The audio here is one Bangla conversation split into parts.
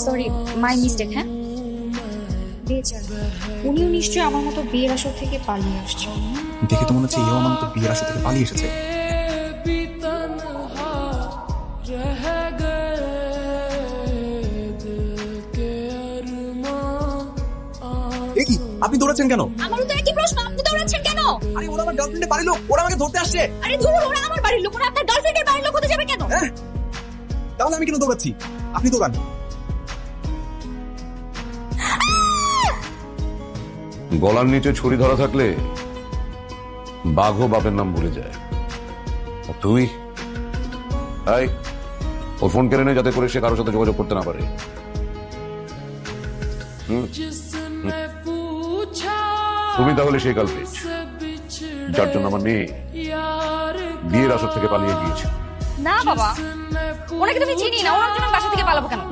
Sorry my mistake. হ্যাঁ, বেচার উনিও নিশ্চয়ই আমার মতো বিয়ের আসর থেকে পালিয়ে আসছে। দেখে তো মনে হচ্ছে এও আমার মতো বিয়ের আসর থেকে পালিয়ে এসেছে। কি আপনি দৌড়াচ্ছেন কেন? আমারও তো একই প্রশ্ন, আপনি দৌড়াচ্ছেন কেন? আরে ওরা আমার গার্লফ্রেন্ডের বাড়ির লোক, ওরা আমাকে ধরতে আসছে। আরে ধুর, ওরা আমার বাড়ির লোক, ওরা আপনার গার্লফ্রেন্ডের বাড়ির লোক হতে যাবে কেন? হ্যাঁ, তাহলে আমি কেন দৌড়াচ্ছি? আপনি দৌড়ান। গলার নিচে ছুরি ধরা থাকলে বাঘও বাপের নাম ভুলে যায়। আর তুই ওর ফোন কেড়ে নে, যাতে করে সে কারোর সাথে যোগাযোগ করতে না পারে। তুমি তাহলে সেই কালপ্রিট যার জন্য আমার মেয়ে বিয়ের আসর থেকে পালিয়ে গিয়েছে। না বাবা, ওনাকে তুমি চিনি না, ওনার জন্য বাসা থেকে পালাবো কেন?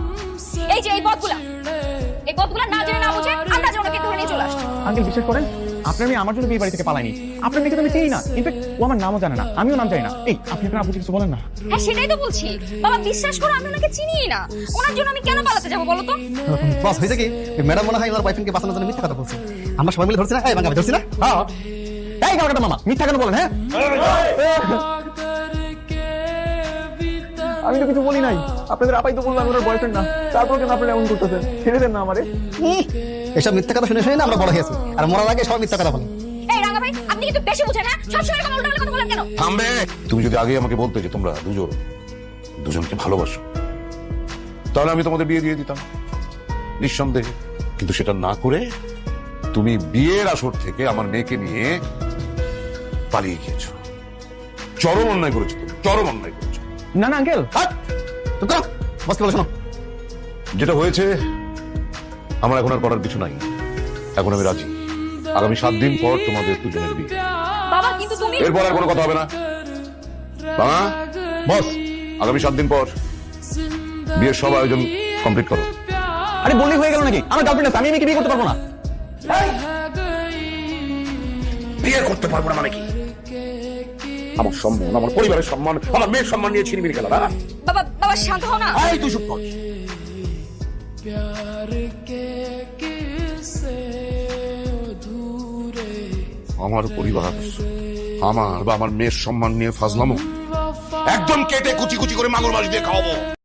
এই যে এই পথগুলা না জেনে না বুঝে আমরা যে ওনাকে ধরে নিয়ে চলে আসছি। আঙ্কেল বিশ্বাস করেন, আপনার মেয়ে আমার জন্য বিয়ে বাড়ি থেকে পালায়নি। আপনার মেয়েকে তো আমি চিনি না, ইনফ্যাক্ট ও আমার নামও জানে না, আমিও নাম জানি না। এই আপনি আপনার আপুকে কিছু বলেন না। হ্যাঁ সেটাই তো বলছি বাবা, বিশ্বাস করো আমি ওনাকে চিনিই না। ওনার জন্য আমি কেন পালাতে যাবো বলো তো? বস হয়েছে কি, ম্যাডাম মনে হয় ওনার বয়ফ্রেন্ডকে বাঁচানোর জন্য মিথ্যা কথা বলছে। আমরা সবাই মিলে ধরছি না, এই বাঙ্গা ধরছি না। হ্যাঁ এই কাটা মামা মিথ্যা কেন বলেন? হ্যাঁ আমি তো কিছু বলি নাই, আপনাদের আপাই তো বললাম ওনার বয়ফ্রেন্ড না, তারপর কেন আপনারা এমন করতেছেন? ছেড়ে দেন না আমারে। এসব মিথ্যা কথা শুনে শুনে না আমরা বড় হয়েছি, আর মরার আগে সবাই মিথ্যা কথা বলে। এই রাঙা ভাই, আপনি কিন্তু বেশি বুঝেন। হ্যাঁ, সবসময় এরকম উল্টাপাল্টা কথা বলেন কেন? থামবে। তুমি যদি আগে আমাকে বলতে যে তোমরা দুজনকে ভালোবাসো, তাহলে আমি তোমাদের বিয়ে দিয়ে দিতাম নিঃসন্দেহে। কিন্তু সেটা না করে তুমি বিয়ের আসর থেকে আমার মেয়েকে নিয়ে পালিয়ে গিয়েছো। চরম অন্যায় করেছো, তুমি চরম অন্যায় করেছো। না না আঙ্কেল, বস বলে শোনো, যেটা হয়েছে আমার এখন আর করার কিছু নাই। এখন আমি রাজি। আগামী 7 দিন পর তোমাদের দুজনের বিয়ে। বাবা কিন্তু তুমি, এরপর আর কোনো কথা হবে না। বাবা, বস, আগামী 7 দিন পর বিয়ের সব আয়োজন কমপ্লিট করো। আরে বললেই হয়ে গেল নাকি? আমার গার্লফ্রেন্ড আছে, আমি মেয়েকে বিয়ে করতে পারবো না। বিয়ে করতে পারবো না মানে কি? আমার সম্মান, আমার পরিবারের সম্মান, আমার মেয়ের সম্মান নিয়ে ছিনিমিনি খেলা না। বাবা বাবা শান্ত হও না। এই তুই চুপ কর। আমার পরিবার, আমার বা আমার মেয়ের সম্মান নিয়ে ফাজলামো একদম কেটে কুচি কুচি করে মাগুর মাছ দিয়ে খাওয়াবো।